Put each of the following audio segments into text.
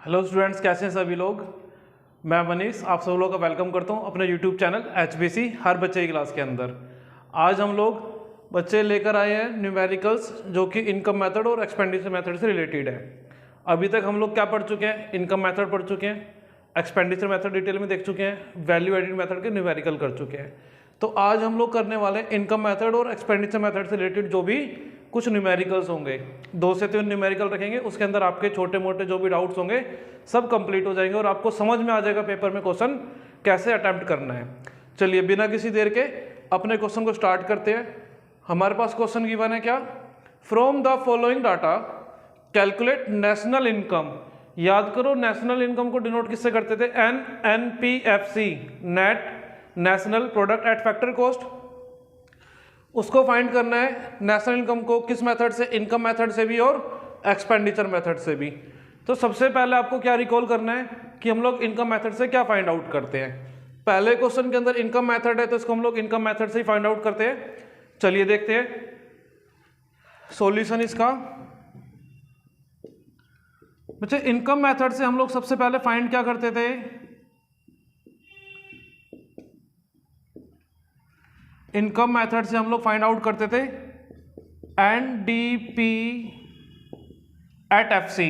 Hello students, कैसे हैं सभी लोग। मैं मनीष आप सब लोग का वेलकम करता हूं अपने यूट्यूब चैनल HBC हर बच्चे की क्लास के अंदर। आज हम लोग बच्चे लेकर आए हैं न्यूमेरिकल्स जो कि इनकम मेथड और एक्सपेंडिचर मेथड से रिलेटेड है। अभी तक हम लोग क्या पढ़ चुके हैं, इनकम मेथड पढ़ चुके हैं, एक्सपेंडिचर मेथड डिटेल में देख चुके हैं, वैल्यू एडिड मेथड के न्यूमेरिकल कर चुके हैं। तो आज हम लोग करने वाले इनकम मेथड और एक्सपेंडिचर मेथड से रिलेटेड जो भी कुछ न्यूमेरिकल्स होंगे, 2 से 3 न्यूमेरिकल रखेंगे, उसके अंदर आपके छोटे मोटे जो भी डाउट्स होंगे सब कंप्लीट हो जाएंगे और आपको समझ में आ जाएगा पेपर में क्वेश्चन कैसे अटेम्प्ट करना है। चलिए बिना किसी देर के अपने क्वेश्चन को स्टार्ट करते हैं। हमारे पास क्वेश्चन गिवन है क्या, from the following data calculate national income. याद करो नेशनल इनकम को डिनोट किससे करते थे, NNPFC, net national product at factor cost. उसको फाइंड करना है नेशनल इनकम को किस मेथड से, इनकम मेथड से भी और एक्सपेंडिचर मेथड से भी। तो सबसे पहले आपको क्या रिकॉल करना है कि हम लोग इनकम मेथड से क्या फाइंड आउट करते हैं। पहले क्वेश्चन के अंदर इनकम मेथड है तो इसको हम लोग इनकम मेथड से ही फाइंड आउट करते हैं। चलिए देखते हैं सॉल्यूशन इसका। बच्चे इनकम मेथड से हम लोग सबसे पहले फाइंड क्या करते थे, इनकम मेथड से हम लोग फाइंड आउट करते थे NDP एट FC,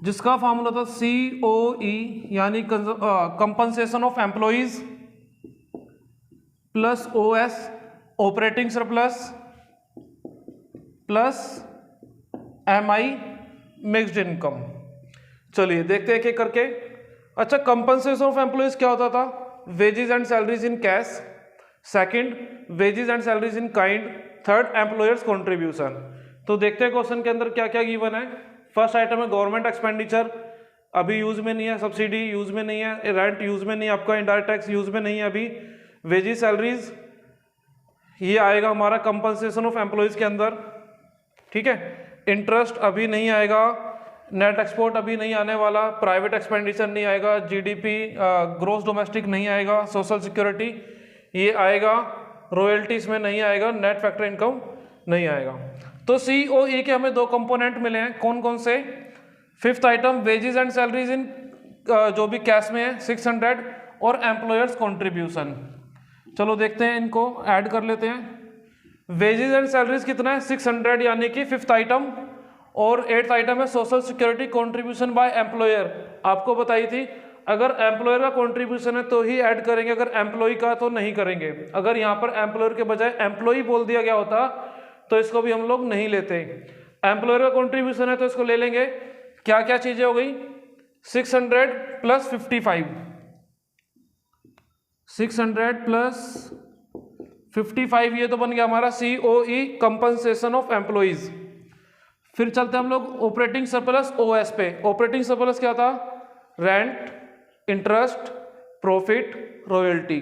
जिसका फॉर्मूला था COE यानी compensation of employees plus OS operating surplus plus MI mixed income. चलिए देखते हैं एक एक करके। अच्छा, कंपनसेशन ऑफ एम्प्लॉइज क्या होता था, wages and salaries in cash, second wages and salaries in kind, third employers contribution. तो देखते हैं क्वेश्चन के अंदर क्या क्या गिवन है। फर्स्ट आइटम है गवर्नमेंट एक्सपेंडिचर, अभी यूज में नहीं है, सब्सिडी यूज में नहीं है, रेंट यूज में नहीं है, आपका इनडायरेक्ट टैक्स यूज में नहीं है अभी। वेजेस सैलरीज ये आएगा हमारा कंपनसेशन ऑफ एम्प्लॉयज के अंदर, ठीक है। इंटरेस्ट अभी नहीं आएगा, नेट एक्सपोर्ट अभी नहीं आने वाला, प्राइवेट एक्सपेंडिचर नहीं आएगा, GDP ग्रोस डोमेस्टिक नहीं आएगा, सोशल सिक्योरिटी ये आएगा, रॉयल्टीज में नहीं आएगा, नेट फैक्टर इनकम नहीं आएगा। तो COE के हमें 2 कंपोनेंट मिले हैं, कौन कौन से। Fifth item wages and salaries इन जो भी कैश में है 600 और एम्प्लॉयर्स कंट्रीब्यूशन। चलो देखते हैं, इनको ऐड कर लेते हैं। वेजेस एंड सैलरीज कितना है 600 यानी कि फिफ्थ आइटम, और 8th आइटम है social security contribution by employer. आपको बताई थी अगर एम्प्लॉयर का कंट्रीब्यूशन है तो ही ऐड करेंगे, अगर एम्प्लॉय का तो नहीं करेंगे। अगर यहाँ पर एम्प्लॉयर के बजाय एम्प्लॉय बोल दिया गया होता तो इसको भी हम लोग नहीं लेते। एम्प्लॉयर का कंट्रीब्यूशन है तो इसको ले लेंगे। क्या क्या चीजें हो गई, 600 प्लस 55, 600 प्लस 55 ये तो बन गया हमारा COE कंपनसेशन ऑफ एम्प्लॉइज। फिर चलते हम लोग ऑपरेटिंग सरप्लस OS पे। ऑपरेटिंग सरप्लस क्या था, रेंट, इंटरेस्ट, प्रॉफिट, रॉयल्टी।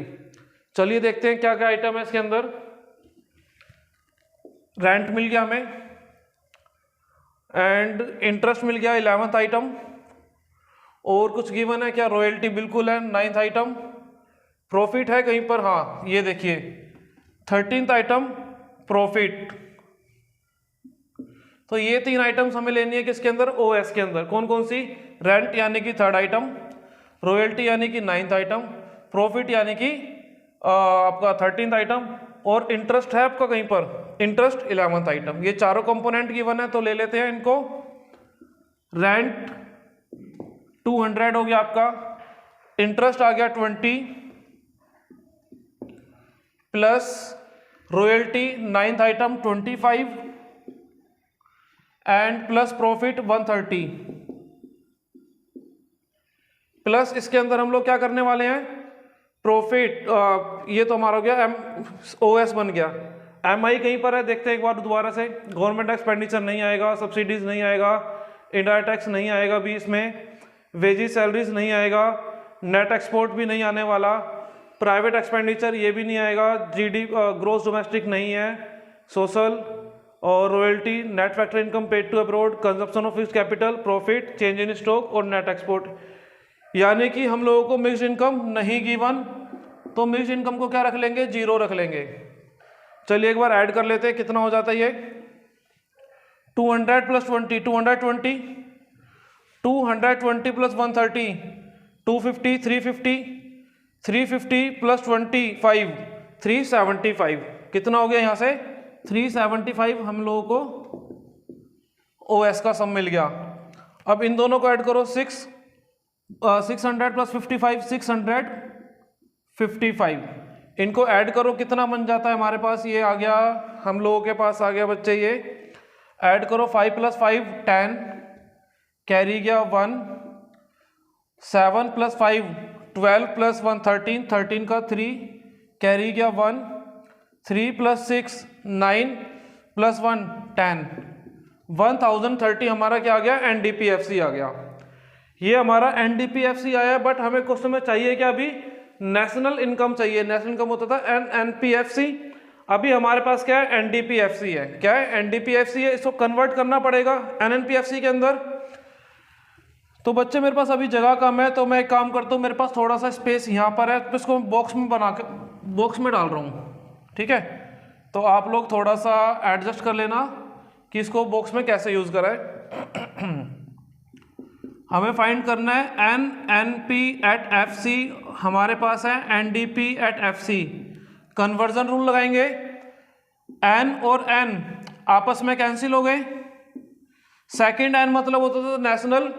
चलिए देखते हैं क्या क्या आइटम है इसके अंदर। रेंट मिल गया हमें एंड इंटरेस्ट मिल गया 11th आइटम, और कुछ गिवन है क्या, रॉयल्टी बिल्कुल है 9th आइटम, प्रॉफिट है कहीं पर, हाँ ये देखिए 13th आइटम प्रॉफिट। तो ये 3 आइटम्स हमें लेनी है किसके अंदर, OS के अंदर। कौन कौन सी, रेंट यानी कि 3rd आइटम, रॉयल्टी यानी कि 9th आइटम, प्रॉफिट यानी कि आपका 13th आइटम, और इंटरेस्ट है आपका कहीं पर, इंटरेस्ट 11th आइटम। ये चारों कंपोनेंट गिवन है तो ले लेते हैं इनको। रेंट 200 हो गया आपका, इंटरेस्ट आ गया 20 plus royalty 9th item 25 and plus profit 130 plus इसके अंदर हम लोग क्या करने वाले हैं, प्रॉफिट ये तो हमारा हो गया OS बन गया। MI कहीं पर है, देखते हैं एक बार दोबारा से। गवर्नमेंट एक्सपेंडिचर नहीं आएगा, सब्सिडीज नहीं आएगा, इनडायरेक्ट टैक्स नहीं आएगा भी इसमें, वेजेस सैलरीज नहीं आएगा, नेट एक्सपोर्ट भी नहीं आने वाला, प्राइवेट एक्सपेंडिचर ये भी नहीं आएगा, GDP ग्रोस डोमेस्टिक नहीं है, सोशल और royalty, net factor income paid to abroad, consumption of fixed capital, profit, change in stock और नेट एक्सपोर्ट। यानी कि हम लोगों को मिक्स्ड इनकम नहीं गिवन, तो मिक्स्ड इनकम को क्या रख लेंगे, 0 रख लेंगे। चलिए एक बार ऐड कर लेते हैं, कितना हो जाता है ये, 200 प्लस 20, 220 220 प्लस 130 250 350 350 प्लस 25 375। कितना हो गया यहाँ से 375 हम लोगों को ओएस का सम मिल गया। अब इन दोनों को ऐड करो 600 प्लस 55 655। इनको ऐड करो कितना बन जाता है हमारे पास, ये आ गया हम लोगों के पास आ गया बच्चे, ये ऐड करो 5 प्लस 5 10 कैरी गया 1 7 प्लस 5 12 प्लस 1 13 13 का 3 कैरी गया 1 3 प्लस 6 9 प्लस 1 10 1030 हमारा क्या आ गया एनडीपीएफसी आ गया। ये हमारा एनडीपीएफसी आया, बट हमें क्वेश्चन में चाहिए क्या, अभी नेशनल इनकम चाहिए। नेशनल इनकम होता था एनपीएफसी, अभी हमारे पास क्या है एनडीपीएफसी है। क्या है एनडीपीएफसी है, इसको कन्वर्ट करना पड़ेगा एनएनपीएफसी के अंदर। तो बच्चे मेरे पास अभी जगह कम है, तो मैं एक काम करता हूँ, मेरे पास थोड़ा सा स्पेस यहाँ पर है, तो इसको बॉक्स में बना कर बॉक्स में डाल रहा हूँ। ठीक है, तो आप लोग थोड़ा सा एडजस्ट कर लेना कि इसको बॉक्स में कैसे यूज करें। हमें फाइंड करना है N N P at F C, हमारे पास है N D P at F C. Conversion rule लगाएंगे, एन और एन आपस में कैंसिल हो गए। सेकेंड एन मतलब होता था national,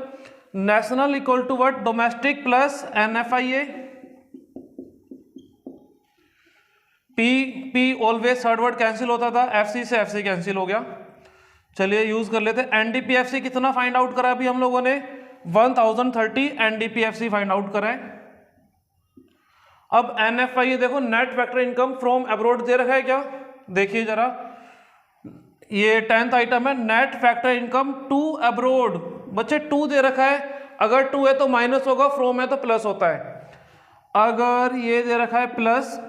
national equal to what domestic plus N F I A. P P always third word cancel होता था, एफ सी से एफ सी कैंसिल हो गया। चलिए यूज कर लेते हैं। एनडीपीएफसी कितना फाइंड आउट करा अभी हम लोगों ने 1030 एनडीपीएफसी फाइंड आउट करा है। अब एनएफआई देखो net factor income from abroad दे रखा है क्या, देखिए जरा, ये 10th आइटम है net factor income to abroad. बच्चे 2 दे रखा है, अगर 2 है तो माइनस होगा, फ्रॉम है तो प्लस होता है। अगर ये दे रखा है प्लस,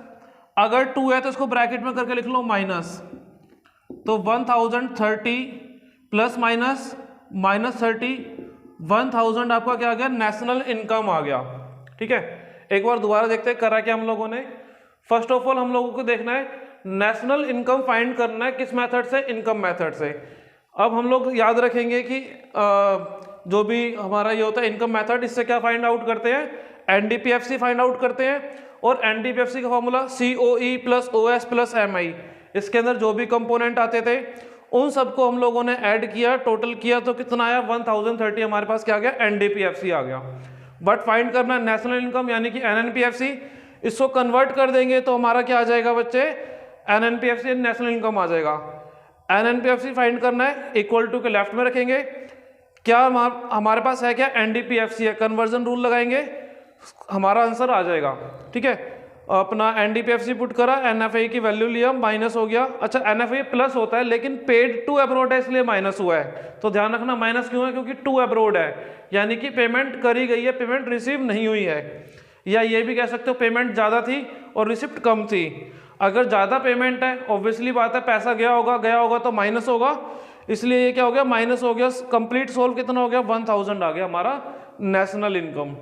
अगर 2 है तो इसको ब्रैकेट में करके लिख लो माइनस। तो 1030 प्लस माइनस माइनस 30 1000 आपका क्या आ गया नेशनल इनकम आ गया। ठीक है, एक बार दोबारा देखते हैं करा क्या हम लोगों ने। फर्स्ट ऑफ ऑल हम लोगों को देखना है नेशनल इनकम फाइंड करना है, किस मेथड से, इनकम मेथड से। अब हम लोग याद रखेंगे कि जो भी हमारा ये होता है इनकम मेथड, इससे क्या फाइंड आउट करते हैं एनडीपीएफसी फाइंड आउट करते हैं। और एनडीपीएफसी का formula COE plus OS plus MI, इसके अंदर जो भी कंपोनेंट आते थे उन सबको हम लोगों ने ऐड किया, टोटल किया तो कितना आया 1030 हमारे पास क्या आ गया एनडीपीएफसी आ गया। बट फाइंड करना नेशनल इनकम यानी कि एनएनपीएफसी, इसको कन्वर्ट कर देंगे तो हमारा क्या आ जाएगा बच्चे एनएनपीएफसी नेशनल इनकम आ जाएगा। एनएनपीएफसी फाइंड करना है, इक्वल टू के लेफ्ट में रखेंगे, क्या हमारे पास है क्या एनडीपीएफसी है, कन्वर्जन रूल लगाएंगे, हमारा आंसर आ जाएगा। ठीक है, अपना एनडीपीएफसी पुट करा, एनएफआई की वैल्यू लिया, माइनस हो गया। अच्छा एनएफआई प्लस होता है लेकिन पेड टू अब्रॉड है इसलिए माइनस हुआ है, तो ध्यान रखना माइनस क्यों है, क्योंकि टू अब्रॉड है यानी कि पेमेंट करी गई है, पेमेंट रिसीव नहीं हुई है। या ये भी कह सकते हो पेमेंट ज़्यादा थी और रिसिप्ट कम थी। अगर ज़्यादा पेमेंट है ऑब्वियसली बात है पैसा गया होगा तो माइनस होगा, इसलिए ये क्या हो गया माइनस हो गया। कंप्लीट सोल्व कितना हो गया 1000 आ गया हमारा नेशनल इनकम।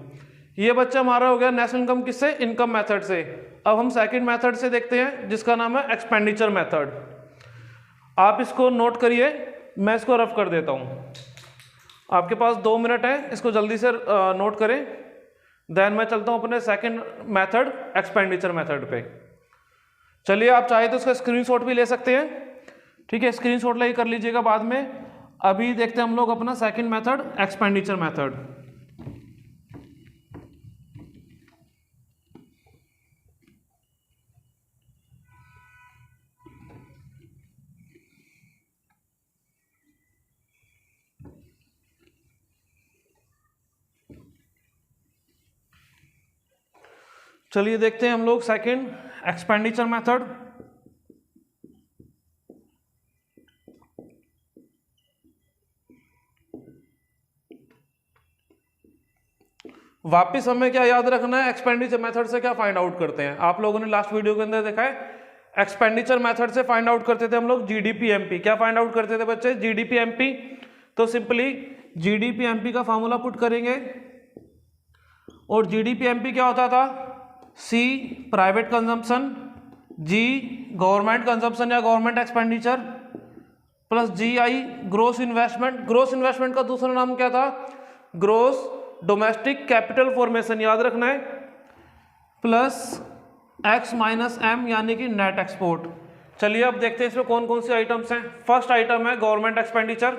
ये बच्चा हमारा हो गया नेशनल इनकम किससे, इनकम मेथड से। अब हम सेकंड मेथड से देखते हैं जिसका नाम है एक्सपेंडिचर मेथड। आप इसको नोट करिए, मैं इसको रफ कर देता हूँ, आपके पास 2 मिनट है, इसको जल्दी से नोट करें। देन मैं चलता हूँ अपने सेकंड मेथड एक्सपेंडिचर मेथड पे। चलिए आप चाहे तो इसका स्क्रीनशॉट भी ले सकते हैं। ठीक है, स्क्रीनशॉट ले कर लीजिएगा बाद में। अभी देखते हैं हम लोग अपना सेकंड मेथड एक्सपेंडिचर मेथड। चलिए देखते हैं हम लोग सेकंड एक्सपेंडिचर मेथड। वापिस हमें क्या याद रखना है, एक्सपेंडिचर मेथड से क्या फाइंड आउट करते हैं। आप लोगों ने लास्ट वीडियो के अंदर देखा है एक्सपेंडिचर मेथड से फाइंड आउट करते थे हम लोग जीडीपी एमपी। क्या फाइंड आउट करते थे बच्चे, जीडीपी एमपी। तो सिंपली जीडीपी एमपी का फॉर्मूला पुट करेंगे और जीडीपी एमपी क्या होता था, सी प्राइवेट कंजम्पशन, जी गवर्नमेंट कंजम्पशन या गवर्नमेंट एक्सपेंडिचर, प्लस जी आई ग्रोस इन्वेस्टमेंट। ग्रोस इन्वेस्टमेंट का दूसरा नाम क्या था, ग्रोस डोमेस्टिक कैपिटल फॉर्मेशन याद रखना है, प्लस एक्स माइनस एम यानी कि नेट एक्सपोर्ट। चलिए अब देखते हैं इसमें कौन कौन से आइटम्स हैं। फर्स्ट आइटम है government expenditure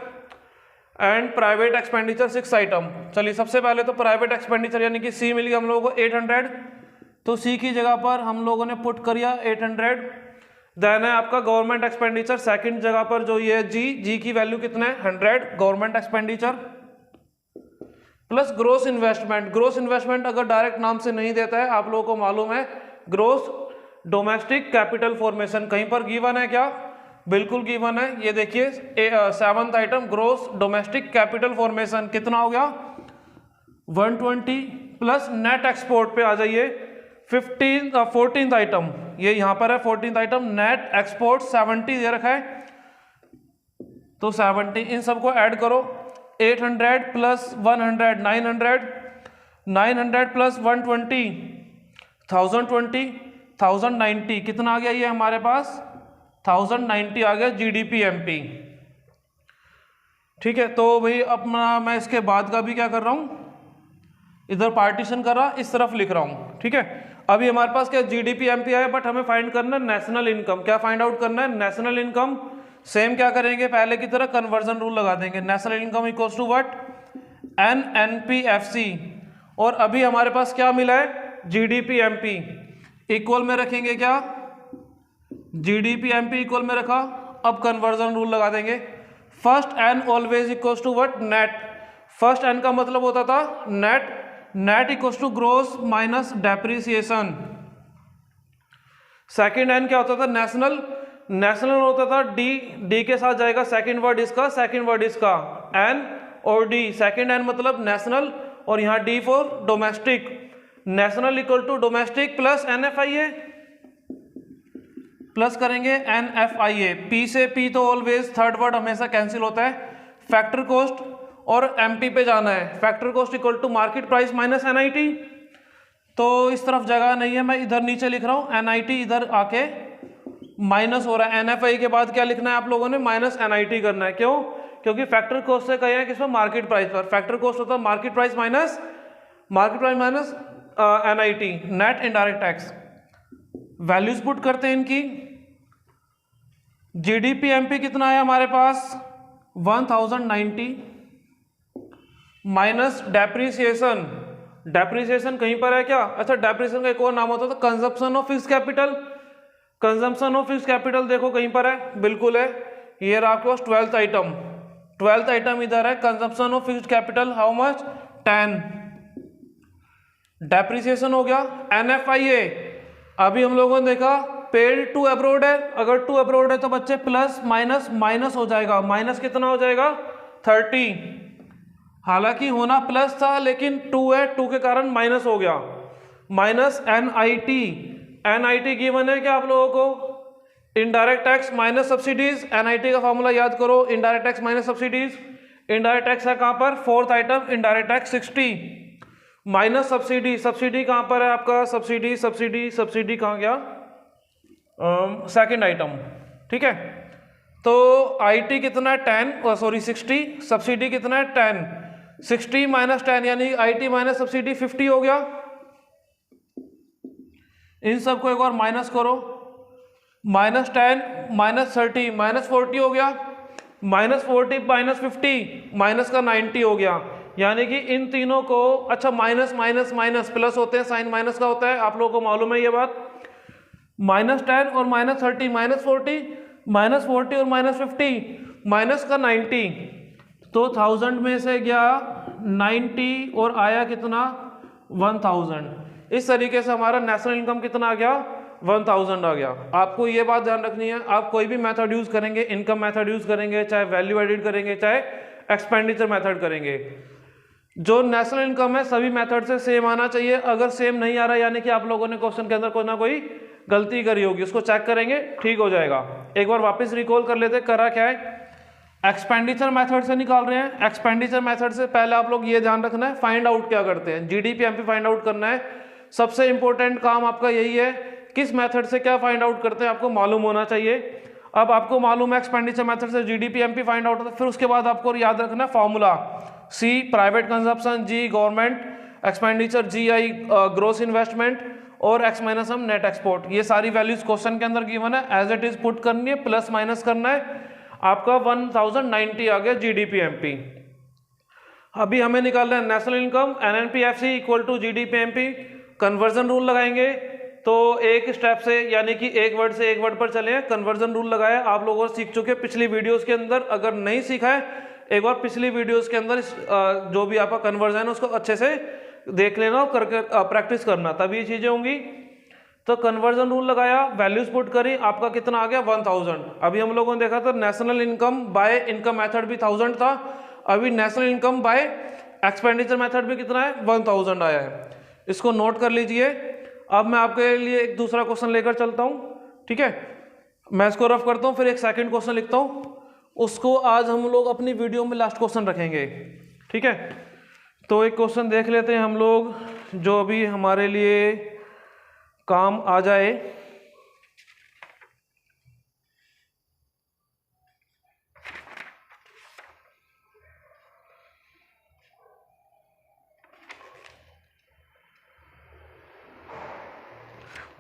and private expenditure 6 item. चलिए सबसे पहले तो प्राइवेट एक्सपेंडिचर यानी कि सी मिल गया हम लोगों को 800, तो सी की जगह पर हम लोगों ने पुट कर दिया 800। देन है आपका गवर्नमेंट एक्सपेंडिचर सेकंड जगह पर जो ये जी की वैल्यू कितना है 100 government expenditure, plus gross investment. Gross investment अगर डायरेक्ट नाम से नहीं देता है, आप लोगों को मालूम है ग्रोस डोमेस्टिक कैपिटल फॉर्मेशन कहीं पर गिवन है क्या? बिल्कुल गिवन है। ये देखिए 7th item gross domestic capital formation कितना हो गया 120, प्लस नेट एक्सपोर्ट पे आ जाइए 14th आइटम, ये यहां पर है 14th आइटम नेट एक्सपोर्ट 70 दे रखा है, तो 70 इन सबको ऐड करो 800 प्लस 100 900, 900 प्लस 120 1020, 1090 कितना आ गया ये हमारे पास 1090 आ गया जीडीपी एमपी। ठीक है, तो भाई अपना मैं इसके बाद का भी क्या कर रहा हूं, इधर पार्टीशन कर रहा, इस तरफ लिख रहा हूं। ठीक है, अभी हमारे पास क्या जीडीपी एमपी है, बट हमें फाइंड करना है नेशनल इनकम। क्या फाइंड आउट करना है नेशनल इनकम। सेम क्या करेंगे पहले की तरह कन्वर्जन रूल लगा देंगे, national income equals to what NNPFC, और अभी हमारे पास क्या मिला है जीडीपी एमपी, इक्वल में रखेंगे क्या जीडीपी एमपी इक्वल में रखा। अब कन्वर्जन रूल लगा देंगे, first N always equals to what net. First N का मतलब होता था net, net equals to gross minus depreciation. Second N क्या होता था नेशनल, नेशनल होता था डी, डी के साथ जाएगा सेकंड वर्ड इसका, सेकंड वर्ड इसका एन और डी, सेकंड एन मतलब नेशनल, और यहां D for domestic, national equal to domestic plus NFIA, plus करेंगे NFIA। पी से पी तो ऑलवेज थर्ड वर्ड हमेशा कैंसिल होता है, फैक्टर कॉस्ट, और एमपी पे जाना है, factor cost equal to market price minus NIT। तो इस तरफ जगह नहीं है, मैं इधर नीचे लिख रहा हूं NIT, इधर आके माइनस हो रहा है। NFI के बाद क्या लिखना है आप लोगों ने माइनस NIT करना है, क्यों? क्योंकि फैक्टर कॉस्ट से कहे हैं किसमें मार्केट प्राइस पर, फैक्टर कॉस्ट होता है market price minus NIT net indirect tax. Values put करते हैं इनकी, जीडीपी एमपी कितना है हमारे पास 1090 माइनस डेप्रिसिएशन, डेप्रिसिएशन कहीं पर है क्या? अच्छा, डेप्रिसिएशन का एक और नाम होता था consumption of fixed capital. Consumption of fixed capital देखो कहीं पर है, बिल्कुल है, ये रहा आपके पास 12th आइटम, 12th आइटम इधर है consumption of fixed capital how much 10। Depreciation हो गया। NFIA अभी हम लोगों ने देखा पेड टू अब्रोड है, अगर टू अब्रोड है तो बच्चे प्लस माइनस माइनस हो जाएगा, माइनस कितना हो जाएगा 30, हालांकि होना प्लस था लेकिन 2 है, 2 के कारण माइनस हो गया, माइनस NIT। NIT गिवन है क्या आप लोगों को? Indirect tax minus subsidies. NIT का फॉर्मूला याद करो, indirect tax minus subsidies. Indirect tax है कहां पर 4th item indirect tax 60 minus subsidy. Subsidy कहां पर है आपका, सब्सिडी सब्सिडी सब्सिडी कहां गया 2nd आइटम। ठीक है, तो IT कितना है 10 सॉरी 60, सब्सिडी कितना है 10, 60 माइनस 10 यानी IT माइनस सब्सिडी 50 हो गया। इन सबको एक और माइनस करो, माइनस 10 माइनस 30 माइनस 40 हो गया, माइनस 40 माइनस 50 माइनस का 90 हो गया, यानी कि इन तीनों को, अच्छा माइनस माइनस माइनस प्लस होते हैं, साइन माइनस का होता है, आप लोगों को मालूम है ये बात। माइनस 10 और माइनस 30 माइनस 40, माइनस 40 और माइनस 50 माइनस का 90, तो 1000 में से गया 90 और आया कितना 1000। इस तरीके से हमारा नेशनल इनकम कितना आ गया 1000 आ गया। आपको ये बात ध्यान रखनी है, आप कोई भी मेथड यूज करेंगे, इनकम मेथड यूज करेंगे, चाहे वैल्यू एडिड करेंगे, चाहे एक्सपेंडिचर मेथड करेंगे, जो नेशनल इनकम है सभी मेथड से सेम आना चाहिए। अगर सेम नहीं आ रहा यानी कि आप लोगों ने क्वेश्चन के अंदर कोई ना कोई गलती करी होगी, उसको चेक करेंगे, ठीक हो जाएगा। एक बार वापस रिकॉल कर लेते, करा क्या है, एक्सपेंडिचर मेथड से निकाल रहे हैं। एक्सपेंडिचर मेथड से पहले आप लोग ये ध्यान रखना है फाइंड आउट क्या करते हैं, जीडीपी एमपी फाइंड आउट करना है। सबसे इंपॉर्टेंट काम आपका यही है, किस मेथड से क्या फाइंड आउट करते हैं आपको मालूम होना चाहिए। अब आपको मालूम है एक्सपेंडिचर मेथड से जीडीपी एमपी फाइंड आउट होता है, फिर उसके बाद आपको याद रखना है फॉर्मूला, सी प्राइवेट कंजप्शन, जी गवर्नमेंट एक्सपेंडिचर, जी आई ग्रोस इन्वेस्टमेंट और एक्स माइनस हम नेट एक्सपोर्ट। ये सारी वैल्यूज क्वेश्चन के अंदर गिवन है, एज इट इज पुट करनी है, प्लस माइनस करना है। आपका 1090 आ गया जीडीपी एमपी। अभी हमें निकालना है national income NNPFC equal to GDP MP. Conversion rule लगाएंगे, तो एक स्टेप से यानी कि एक वर्ड से एक वर्ड पर चले। कन्वर्जन रूल लगाया, आप लोगों सीख चुके पिछली वीडियोस के अंदर। अगर नहीं सीखा है एक बार पिछली वीडियोस के अंदर जो भी आपका कन्वर्जन है उसको अच्छे से देख लेना और करके प्रैक्टिस करना, तभी ये चीजें होंगी। तो कन्वर्जन रूल लगाया, वैल्यूज पुट करी, आपका कितना आ गया 1000। अभी हम लोगों ने देखा था national income by income method भी 1000 था, अभी national income by expenditure method भी कितना है 1000 आया है। इसको नोट कर लीजिए। अब मैं आपके लिए एक दूसरा क्वेश्चन लेकर चलता हूँ, ठीक है। मैं इसको रफ करता हूँ, फिर एक सेकंड क्वेश्चन लिखता हूँ, उसको आज हम लोग अपनी वीडियो में लास्ट क्वेश्चन रखेंगे, ठीक है। तो एक क्वेश्चन देख लेते हैं हम लोग जो अभी हमारे लिए काम आ जाए।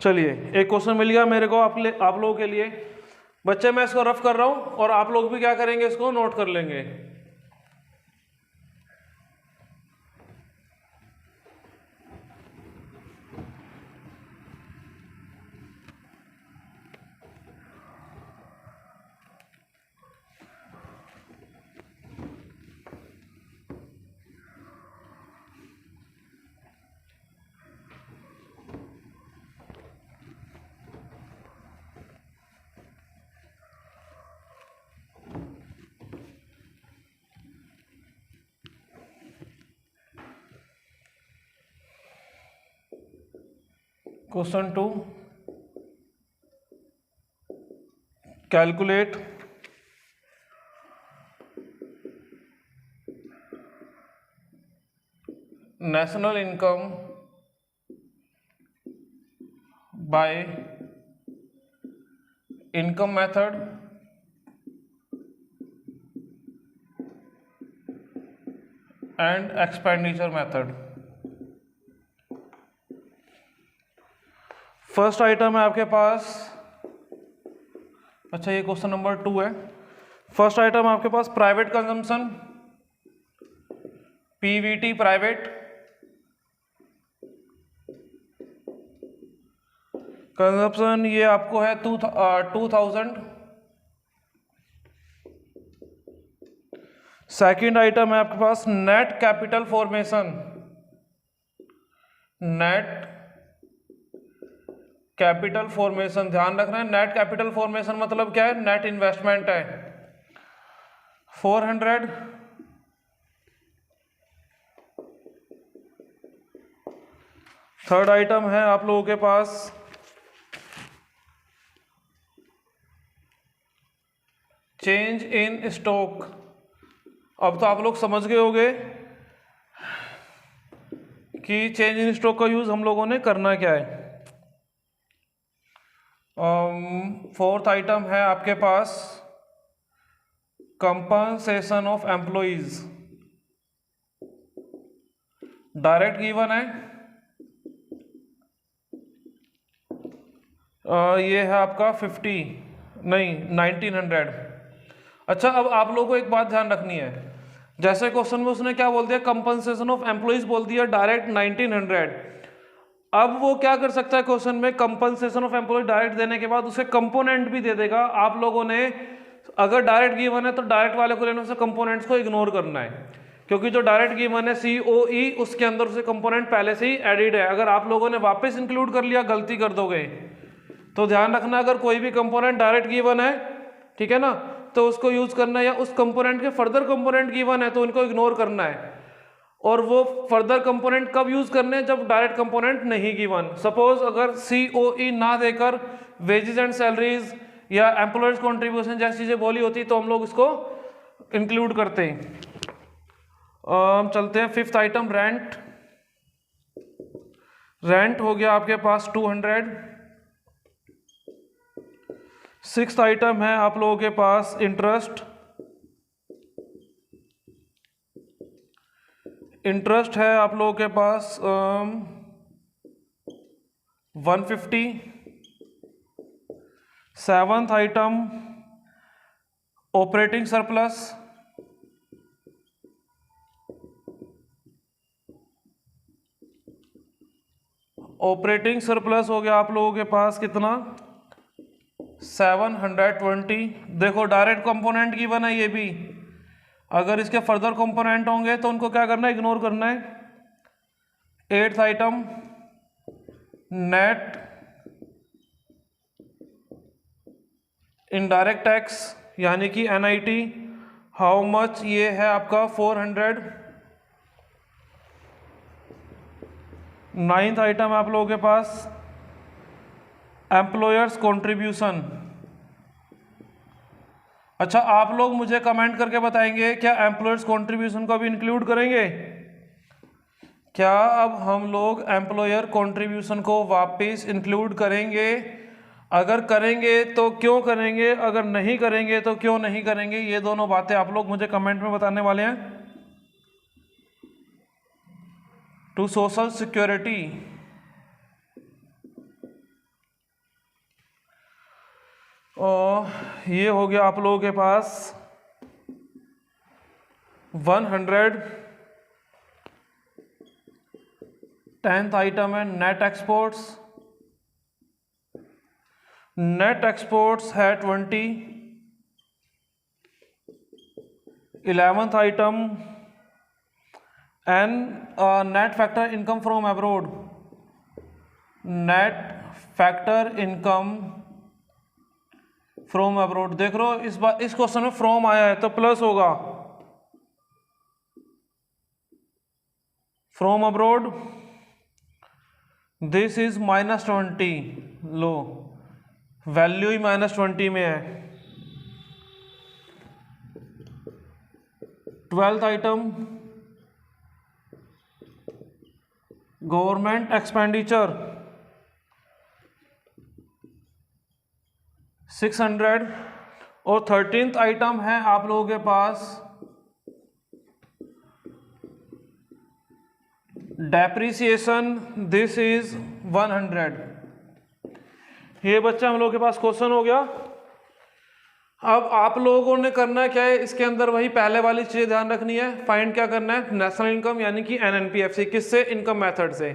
चलिए एक क्वेश्चन मिल गया मेरे को आप लोगों के लिए। बच्चे मैं इसको रफ कर रहा हूं और आप लोग भी क्या करेंगे, इसको नोट कर लेंगे। Question 2, calculate national income by income method and expenditure method. First item है आपके पास, अच्छा ये क्वेश्चन नंबर 2 है। फर्स्ट आइटम आपके पास private consumption, PVT private consumption, ये आपको है 2000। सेकंड आइटम है आपके पास net capital formation, net capital formation. ध्यान रखना है नेट कैपिटल फॉर्मेशन मतलब क्या है, नेट इन्वेस्टमेंट है 400। थर्ड आइटम है आप लोगों के पास चेंज इन स्टॉक। अब तो आप लोग समझ गए होंगे कि चेंज इन स्टॉक का यूज हम लोगों ने करना क्या है। फोर्थ आइटम है आपके पास compensation of employees, direct given है। ये है आपका 1900। अच्छा अब आप लोगों को एक बात ध्यान रखनी है, जैसे क्वेश्चन में उसने क्या बोल दिया, कंपनसेशन ऑफ एम्प्लॉइज बोल दिया डायरेक्ट 1900। अब वो क्या कर सकता है क्वेश्चन में, कंपनसेशन ऑफ एम्प्लॉइज डायरेक्ट देने के बाद उसे कंपोनेंट भी दे देगा। आप लोगों ने अगर डायरेक्ट गिवन है तो डायरेक्ट वाले को लेने से कंपोनेंट्स को इग्नोर करना है, क्योंकि जो डायरेक्ट गिवन है COE उसके अंदर उसे कंपोनेंट पहले से ही एडिड है। अगर आप लोगों ने वापस इंक्लूड कर लिया गलती कर दोगे। तो ध्यान रखना अगर कोई भी कंपोनेंट डायरेक्ट गिवन है, ठीक है ना, तो उसको यूज करना है, या उस कंपोनेंट के फर्दर कंपोनेंट गिवन है तो उनको इग्नोर करना है। और वो फर्दर कंपोनेंट कब यूज करने हैं, जब डायरेक्ट कंपोनेंट नहीं गिवन। सपोज अगर COE ना देकर वेजेस एंड सैलरीज या एम्प्लॉयज कॉन्ट्रीब्यूशन जैसी चीजें बोली होती तो हम लोग इसको इंक्लूड करते हैं। चलते हैं फिफ्थ आइटम, रेंट। रेंट हो गया आपके पास 200। सिक्स्थ आइटम है आप लोगों के पास इंटरेस्ट, इंटरेस्ट है आप लोगों के पास 150। Seventh item operating surplus, operating surplus हो गया आप लोगों के पास कितना 720। देखो डायरेक्ट कंपोनेंट गिवन है ये भी, अगर इसके फर्दर कंपोनेंट होंगे तो उनको क्या करना है, इग्नोर करना है। Eighth item net indirect tax यानी कि NIT, हाउ मच, ये है आपका 400। नाइन्थ आइटम आप लोगों के पास एम्प्लॉयर्स कंट्रीब्यूशन। अच्छा आप लोग मुझे कमेंट करके बताएंगे क्या एम्प्लॉयर्स कंट्रीब्यूशन को भी इंक्लूड करेंगे? क्या अब हम लोग एम्प्लॉयर कंट्रीब्यूशन को वापस इंक्लूड करेंगे? अगर करेंगे तो क्यों करेंगे, अगर नहीं करेंगे तो क्यों नहीं करेंगे? ये दोनों बातें आप लोग मुझे कमेंट में बताने वाले हैं। टू सोशल सिक्योरिटी, और ये हो गया आप लोगों के पास 100। 10th आइटम है नेट एक्सपोर्ट्स, नेट एक्सपोर्ट्स है 20। 11th item net factor income from abroad, net factor income from abroad. देख लो इस बार इस क्वेश्चन में फ्रॉम आया है तो प्लस होगा, from abroad this is -20। Low value ही -20 में है। 12th item government expenditure 600। और 13th आइटम है आप लोगों के पास डेप्रिसिएशन, दिस इज 100। ये बच्चा हम लोगों के पास क्वेश्चन हो गया। अब आप लोगों ने करना क्या है, इसके अंदर वही पहले वाली चीज़ ध्यान रखनी है। फाइंड क्या करना है, नेशनल इनकम यानी कि NNPFC। किससे, इनकम मेथड से।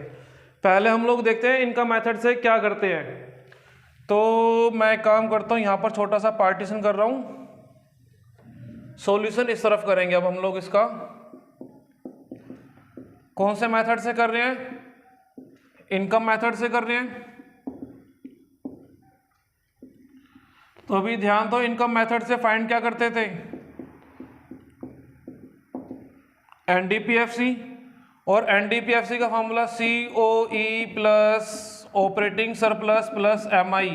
पहले हम लोग देखते हैं इनकम मेथड से क्या करते हैं। तो मैं काम करता हूँ, यहाँ पर छोटा सा पार्टीशन कर रहा हूँ, सॉल्यूशन इस तरफ करेंगे। अब हम लोग इसका कौन से मेथड से कर रहे हैं, इनकम मेथड से कर रहे हैं। तो अभी ध्यान दो, इनकम मेथड से फाइंड क्या करते थे, NDPFC। और NDPFC का formula COE plus operating surplus plus MI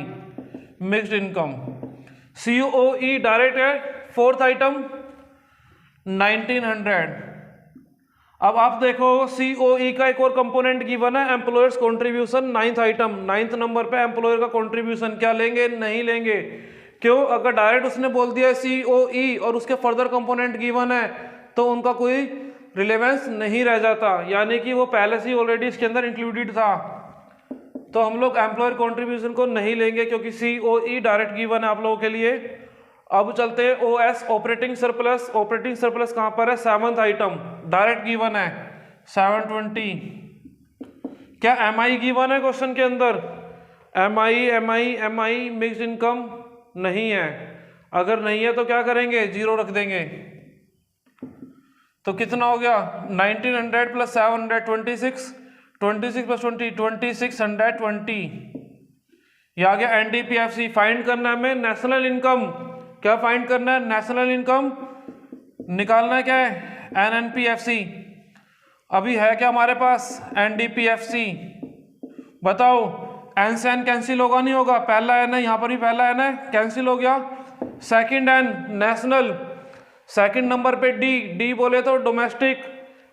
mixed income. COE direct है। 4th item 1900। अब आप देखो COE का एक और कंपोनेंट गिवन है employers contribution. 9th item, 9th number पे एम्प्लॉयर का कंट्रीब्यूशन क्या लेंगे, नहीं लेंगे। क्यों, अगर डायरेक्ट उसने बोल दिया COE और उसके फर्दर कंपोनेंट गिवन है तो उनका कोई रिलेवेंस नहीं रह जाता, यानी कि वो पहले से ही ऑलरेडी इसके अंदर इंक्लूडेड था। तो हम लोग एम्प्लॉयर कंट्रीब्यूशन को नहीं लेंगे क्योंकि COE डायरेक्ट गिवन है आप लोगों के लिए। अब चलते हैं OS operating surplus. Operating surplus कहां पर है, 7th आइटम डायरेक्ट गिवन है 720। क्या MI गिवन है क्वेश्चन के अंदर, MI मिक्स्ड इनकम नहीं है। अगर नहीं है तो क्या करेंगे, 0 रख देंगे। तो कितना हो गया, 1900 प्लस 700 26, 26 प्लस 20 2620। ये आ गया NDPFC। फाइंड करना है हमें नेशनल इनकम। क्या फाइंड करना है, नेशनल इनकम निकालना है, क्या है NNPFC। अभी है क्या हमारे पास NDPFC, बताओ। N से N कैंसिल होगा, नहीं होगा, पहला N है, यहाँ पर भी पहला N है, कैंसिल हो गया। Second N national, second number पे D बोले तो domestic,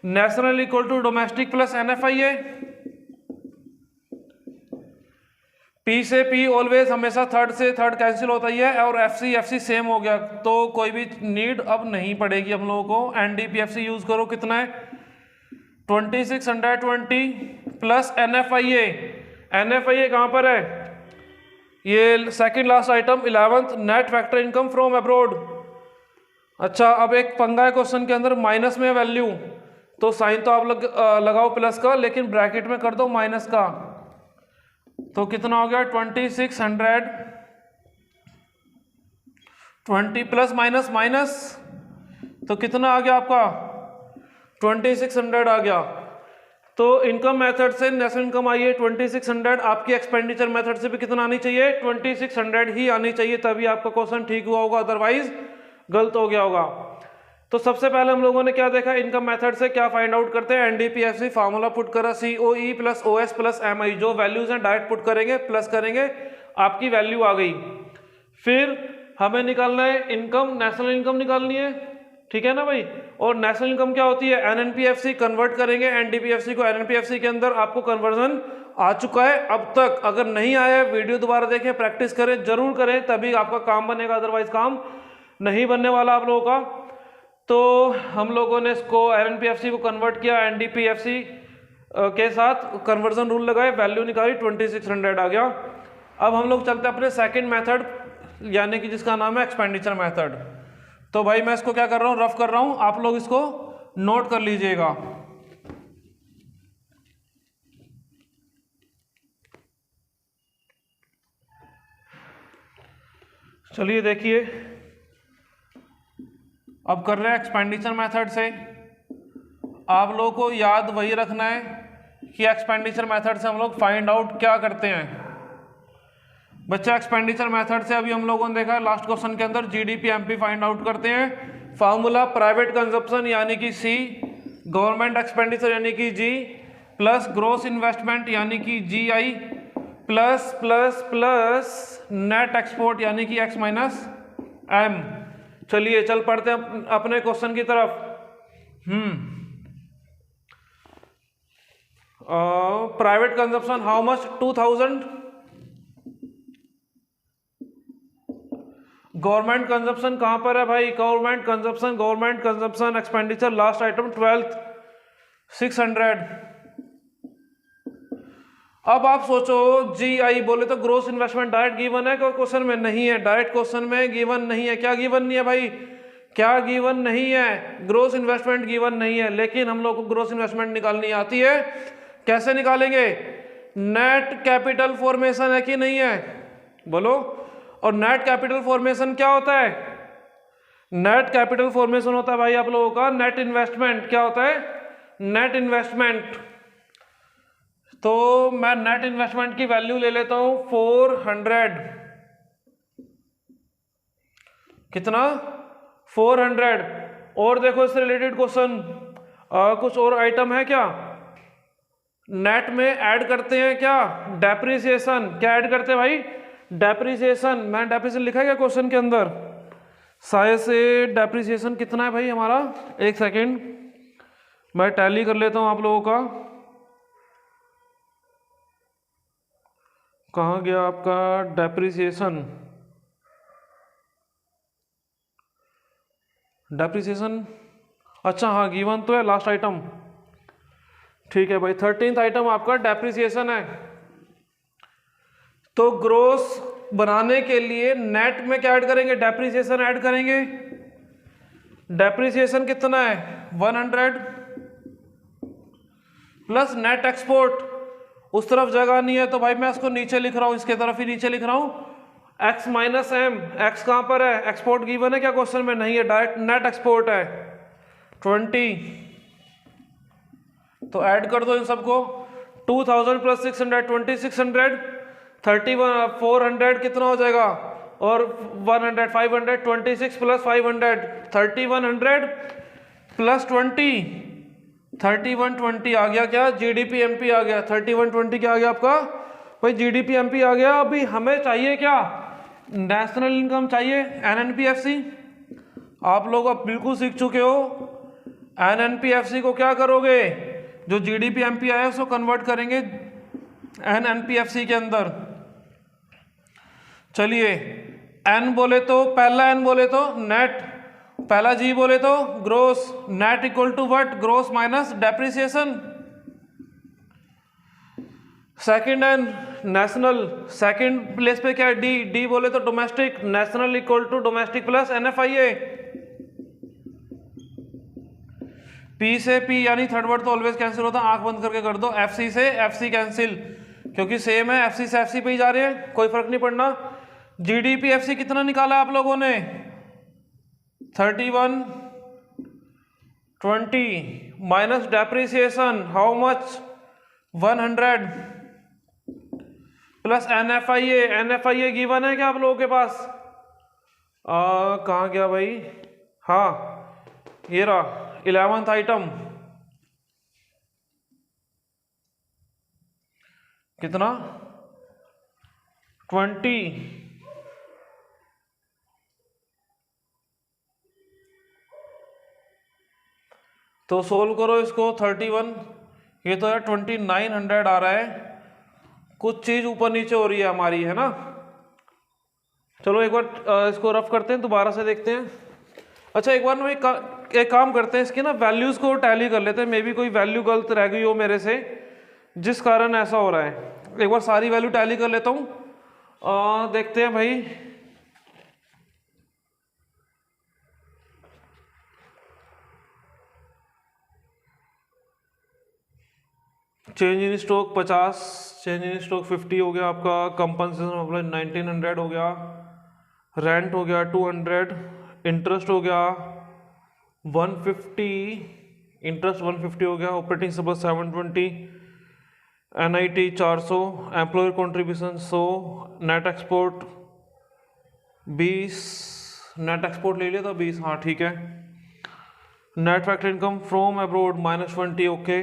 national equal to domestic plus NFI है। P से P ऑलवेज हमेशा थर्ड से थर्ड कैंसिल होता ही है, और FC सेम हो गया, तो कोई भी नीड अब नहीं पड़ेगी हम लोगों को। NDPFC यूज करो, कितना है 2620 प्लस NFIA। NFIA कहाँ पर है? ये second last item 11th, net factor income from abroad. अच्छा, अब एक पंगा है क्वेश्चन के अंदर, माइनस में वैल्यू, तो साइन तो आप लगाओ प्लस का, लेकिन ब्रैकेट में कर दो माइनस का। तो कितना हो गया? 2620 प्लस माइनस माइनस, तो कितना आ गया आपका? 2600 आ गया। तो इनकम मेथड से नेशनल इनकम आई है 2600, आपकी एक्सपेंडिचर मेथड से भी कितना आनी चाहिए? 2600 ही आनी चाहिए, तभी आपका क्वेश्चन ठीक हुआ होगा, अदरवाइज गलत हो गया होगा। तो सबसे पहले हम लोगों ने क्या देखा? इनकम मेथड से क्या फाइंड आउट करते हैं? NDPFC फार्मूला पुट करा, COE plus OS plus MI, जो वैल्यूज हैं डायरेक्ट पुट करेंगे, प्लस करेंगे, आपकी वैल्यू आ गई। फिर हमें निकालना है इनकम, नेशनल इनकम निकालनी है, ठीक है ना भाई। और नेशनल इनकम क्या होती है? NNPFC, कन्वर्ट करेंगे NDPFC को NNPFC के अंदर। आपको कन्वर्जन आ चुका है अब तक? अगर नहीं आया, वीडियो दोबारा देखें, प्रैक्टिस करें, जरूर करें, तभी आपका काम बनेगा, अदरवाइज काम नहीं बनने वाला आप लोगों का। तो हम लोगों ने इसको NNPFC को कन्वर्ट किया NDPFC के साथ, कन्वर्जन रूल लगाए, वैल्यू निकाली, 2600 आ गया। अब हम लोग चलते हैं अपने सेकंड मेथड, यानी कि जिसका नाम है एक्सपेंडिचर मेथड। तो भाई मैं इसको क्या कर रहा हूँ? रफ कर रहा हूँ, आप लोग इसको नोट कर लीजिएगा। चलिए देखिए, अब कर रहे हैं एक्सपेंडिचर मेथड से। आप लोगों को याद वही रखना है कि एक्सपेंडिचर मेथड से हम लोग फाइंड आउट क्या करते हैं। बच्चा, एक्सपेंडिचर मेथड से अभी हम लोगों ने देखा लास्ट क्वेश्चन के अंदर GDP MP फाइंड आउट करते हैं। फार्मूला प्राइवेट कंजप्शन यानी कि C, गवर्नमेंट एक्सपेंडिचर यानी कि G, प्लस ग्रोस इन्वेस्टमेंट यानी कि GI, plus plus plus net export यानी कि X माइनस M। चलिए चल पड़ते हैं अपने क्वेश्चन की तरफ। Private consumption how much? 2000। Government consumption कहां पर है भाई? Government consumption expenditure last item 12th, 600। अब आप सोचो, GI बोले तो ग्रोस इन्वेस्टमेंट डायरेक्ट गिवन है क्वेश्चन में? नहीं है, डायरेक्ट क्वेश्चन में गिवन नहीं है। क्या गिवन नहीं है भाई? क्या गिवन नहीं है? ग्रोस इन्वेस्टमेंट गिवन नहीं है, लेकिन हम लोग को ग्रोस इन्वेस्टमेंट निकालनी आती है। कैसे निकालेंगे? नेट कैपिटल फॉर्मेशन है कि नहीं है? बोलो। और नेट कैपिटल फॉर्मेशन क्या होता है? नेट कैपिटल फॉर्मेशन होता है भाई आप लोगों का नेट इन्वेस्टमेंट। क्या होता है? Net investment. तो मैं नेट इन्वेस्टमेंट की वैल्यू ले लेता हूं 400। कितना? 400। और देखो इससे रिलेटेड क्वेश्चन, कुछ और आइटम है क्या? नेट में ऐड करते हैं क्या? डेप्रिसिएशन। क्या ऐड करते हैं भाई? डेप्रिसिएशन। मैंने डेप्रिसिएशन लिखा है क्या क्वेश्चन के अंदर? शायद से डेप्रिसिएशन कितना है भाई हमारा? एक सेकेंड, मैं टैली कर लेता हूं आप लोगों का। कहाँ गया आपका डेप्रिसिएशन? डेप्रिसिएशन, अच्छा हाँ गिवन तो है लास्ट आइटम, ठीक है भाई। 13th आइटम आपका डेप्रिसिएशन है। तो ग्रोस बनाने के लिए नेट में क्या ऐड करेंगे? डेप्रिसिएशन ऐड करेंगे। डेप्रिसिएशन कितना है? 100 प्लस नेट एक्सपोर्ट। उस तरफ जगह नहीं है तो भाई मैं इसको नीचे लिख रहा हूं, इसके तरफ ही नीचे लिख रहा हूं, X माइनस M। X कहां पर है? एक्सपोर्ट गिवन है क्या क्वेश्चन में? नहीं है, डायरेक्ट नेट एक्सपोर्ट है 20। तो ऐड कर दो इन सबको। 2000 प्लस 600 2600, 31 400 कितना हो जाएगा? और 100 500, 26 प्लस 500 3100 प्लस 20 3120 आ गया। क्या? GDP MP आ गया। 3120 क्या आ गया आपका भाई? GDP MP आ गया। अभी हमें चाहिए क्या? नेशनल इनकम चाहिए, NNPFC। आप लोग अब बिल्कुल सीख चुके हो। NNPFC को क्या करोगे? जो GDP MP आया उसको कन्वर्ट करेंगे NNPFC के अंदर। चलिए N बोले तो, पहला N बोले तो नेट, पहला जी बोले तो gross, net equal to what, gross minus depreciation. Second है नेशनल, सेकंड प्लेस पे क्या है, डी, डी बोले तो domestic, national equal to domestic plus NFIA. P से पी यानी थर्ड वर्ड तो ऑलवेज कैंसिल होता है, आंख बंद करके कर दो। एफसी से एफसी कैंसिल, क्योंकि सेम है, एफसी से एफसी पे ही जा रहे हैं, कोई फर्क नहीं पड़ना। जीडीपी एफसी कितना निकाला आप लोगों ने, 31 20 minus depreciation how much, 100 plus NFIA. NFIA given है क्या आप लोगों के पास? कहाँ गया भाई, हाँ ये रहा 11th आइटम, कितना 20। तो सोल्व करो इसको, 31, ये तो है 2900 आ रहा है, कुछ चीज ऊपर नीचे हो रही है हमारी, है ना। चलो एक बार इसको रफ करते हैं, दोबारा से देखते हैं। अच्छा एक बार ना एक काम करते हैं, इसकी ना वैल्यूज को टैली कर लेते हैं, मे बी कोई वैल्यू गलत रह गई हो मेरे से जिस कारण ऐसा हो रहा है। एक बार सारी वैल्यू टैली कर लेता हूँ, देखते हैं भाई। Change in stock 50, change in stock 50 हो गया आपका, कंपनसेशन ऑफ 1900 हो गया, रेंट हो गया 200, इंटरेस्ट हो गया 150, इंटरेस्ट 150 हो गया, operating surplus 720, NIT 400, employer contribution 100, net export 20, net export ले लिया था 20, हाँ ठीक है। Net factor income from abroad -20, okay.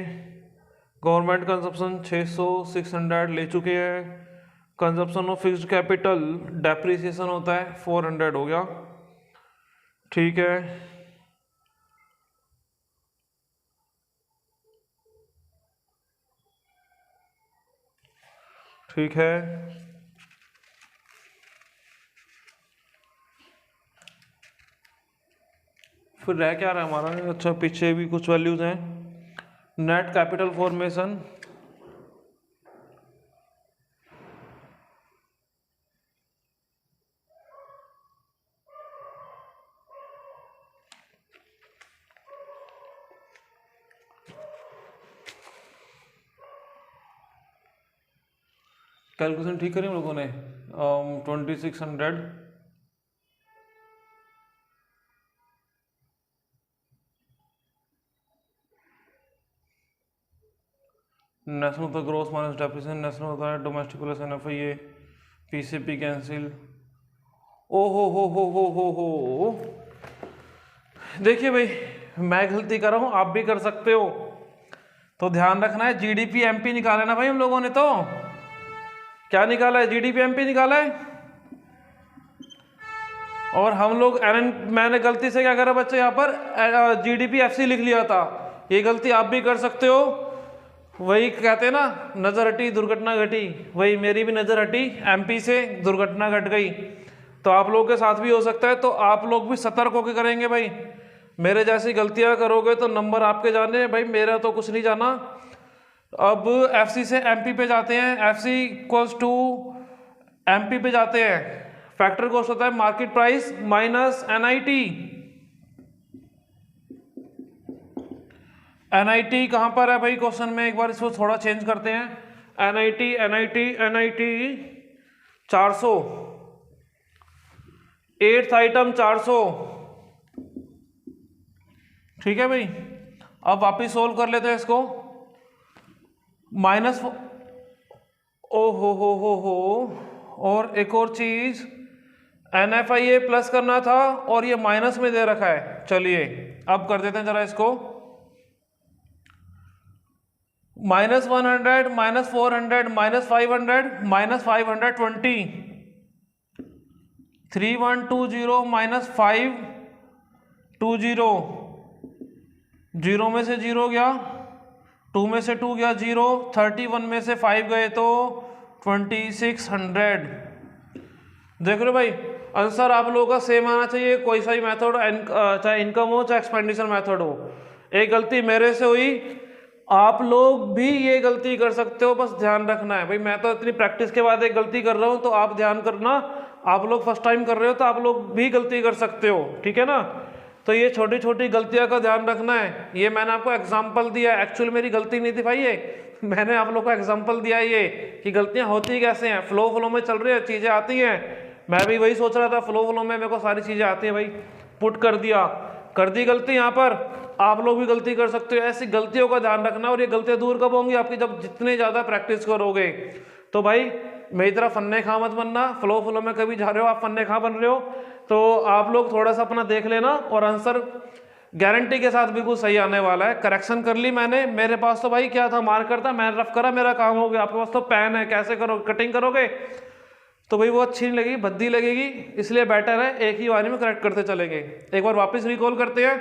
Government consumption 600 600 ले चुके हैं। Consumption of fixed capital depreciation होता है 400 हो गया, ठीक है। ठीक है, फिर रह क्या रहा है हमारा, अच्छा पीछे भी कुछ वैल्यूज हैं। नेट कैपिटल फॉर्मेशन, कैलकुलेशन ठीक करी हम लोगों ने, 2600, नेशनल होता है ग्रोस माइनस डेप्रिसिएशन, नेशनल होता है domestic plus NFIA, PCP cancel. ओ हो, देखिए भाई मैं गलती कर रहा हूँ, आप भी कर सकते हो, तो ध्यान रखना है। जीडीपी एमपी निकाला ना भाई हम लोगों ने, तो क्या निकाला है, जीडीपी एमपी निकाला है। और हम लोग मैंने गलती से क्या करा बच्चे, यहाँ पर जीडीपी एफसी लिख लिया था, ये गलती आप भी कर सकते हो। वही कहते हैं ना, नजर हटी दुर्घटना घटी, वही मेरी भी नजर हटी, एमपी से दुर्घटना घट गई, तो आप लोगों के साथ भी हो सकता है। तो आप लोग भी सतर्क होकर करेंगे भाई, मेरे जैसी गलतियां करोगे तो नंबर आपके जाने, भाई मेरा तो कुछ नहीं जाना। अब एफसी से एमपी पे जाते हैं, एफसी इक्वल्स टू एमपी पे जाते हैं, फैक्टर कॉस्ट होता है market price minus NIT. NIT कहाँ पर है भाई क्वेश्चन में, एक बार इसको थोड़ा चेंज करते हैं। एनआईटी 400, 8th आइटम 400, ठीक है भाई। अब वापिस सोल्व कर लेते हैं इसको, माइनस ओ हो, और एक और चीज एनएफआईए प्लस करना था और ये माइनस में दे रखा है। चलिए अब कर देते हैं जरा इसको, -100 -400 -500 -520, 3120 -520, 0 में से 0 गया, 2 में से 2 गया 0, 31 में से 5 गए तो 2600। देख रहे हो भाई, आंसर आप लोगों का सेम आना चाहिए, कोई सा भी मेथड, चाहे इनकम हो चाहे एक्सपेंडिचर मेथड हो। एक गलती मेरे से हुई, आप लोग भी ये गलती कर सकते हो, बस ध्यान रखना है भाई। मैं तो इतनी प्रैक्टिस के बाद एक गलती कर रहा हूँ, तो आप ध्यान करना, आप लोग फर्स्ट टाइम कर रहे हो तो आप लोग भी गलती कर सकते हो, ठीक है ना। तो ये छोटी छोटी गलतियां का ध्यान रखना है। ये मैंने आपको एग्जाम्पल दिया, एक्चुअली मेरी गलती नहीं थी भाई, ये मैंने आप लोग को एग्जाम्पल दिया ये कि गलतियां होती कैसे हैं। फ्लो में चल रही है, चीज़ें आती हैं, मैं भी वही सोच रहा था, फ्लो में मेरे को सारी चीज़ें आती हैं भाई, पुट कर दिया, कर दी गलती यहाँ पर। आप लोग भी गलती कर सकते हो, ऐसी गलतियों का ध्यान रखना। और ये गलतियां दूर कब होंगी आपकी, जब जितने ज़्यादा प्रैक्टिस करोगे। तो भाई मेरी तरह फन्ने खा मत बनना, फ्लो में कभी जा रहे हो आप फन्ने खा बन रहे हो, तो आप लोग थोड़ा सा अपना देख लेना। और आंसर गारंटी के साथ बिल्कुल सही आने वाला है। करेक्शन कर ली मैंने, मेरे पास तो भाई क्या था, मार्कर था, मैंने रफ करा, मेरा काम हो गया। आपके पास तो पेन है, कैसे करो, कटिंग करोगे तो भाई वो अच्छी नहीं लगेगी, भद्दी लगेगी। इसलिए बेटर है एक ही बारी में करेक्ट करते चलेंगे। एक बार वापस रिकॉल करते हैं।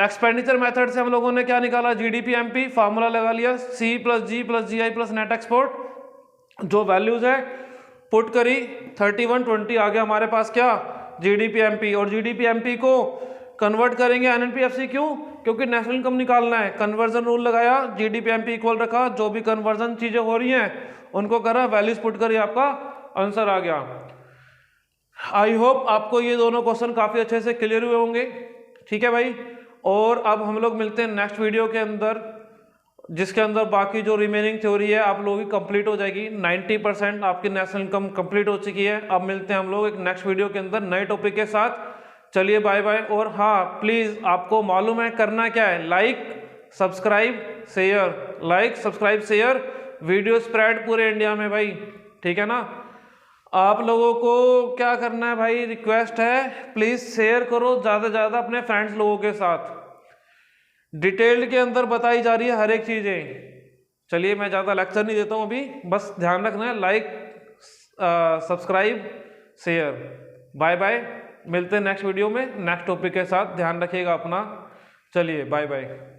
एक्सपेंडिचर मेथड से हम लोगों ने क्या निकाला, जीडीपी एमपी, फार्मूला लगा लिया, सी प्लस जी प्लस जी आई प्लस नेट एक्सपोर्ट। जो वैल्यूज है पुट करी, 3120 आ गया हमारे पास क्या, जीडीपी एमपी। और जीडीपी एमपी को कन्वर्ट करेंगे एनएनपीएफसी, क्यों, क्योंकि नेशनल इनकम निकालना है। कन्वर्जन रूल लगाया, जीडीपी एमपी इक्वल रखा, जो भी कन्वर्जन चीजें हो रही हैं उनको करा, वैल्यूज पुट करी, आपका आंसर आ गया। आई होप आपको ये दोनों क्वेश्चन काफी अच्छे से क्लियर हुए होंगे, ठीक है भाई। और अब हम लोग मिलते हैं नेक्स्ट वीडियो के अंदर, जिसके अंदर बाकी जो रिमेनिंग थ्योरी है आप लोगों की कंप्लीट हो जाएगी। 90% आपकी नेशनल इनकम कंप्लीट हो चुकी है। अब मिलते हैं हम लोग एक नेक्स्ट वीडियो के अंदर नए टॉपिक के साथ। चलिए बाय बाय। और हाँ प्लीज, आपको मालूम है करना क्या है, like subscribe share, like subscribe share, video spread पूरे इंडिया में भाई, ठीक है ना। आप लोगों को क्या करना है भाई, रिक्वेस्ट है प्लीज शेयर करो ज़्यादा से ज़्यादा अपने फ्रेंड्स लोगों के साथ। डिटेल्ड के अंदर बताई जा रही है हर एक चीज़ें। चलिए मैं ज़्यादा लेक्चर नहीं देता हूँ अभी, बस ध्यान रखना है, like subscribe share. Bye bye, मिलते हैं नेक्स्ट वीडियो में नेक्स्ट टॉपिक के साथ। ध्यान रखिएगा अपना। चलिए बाय बाय।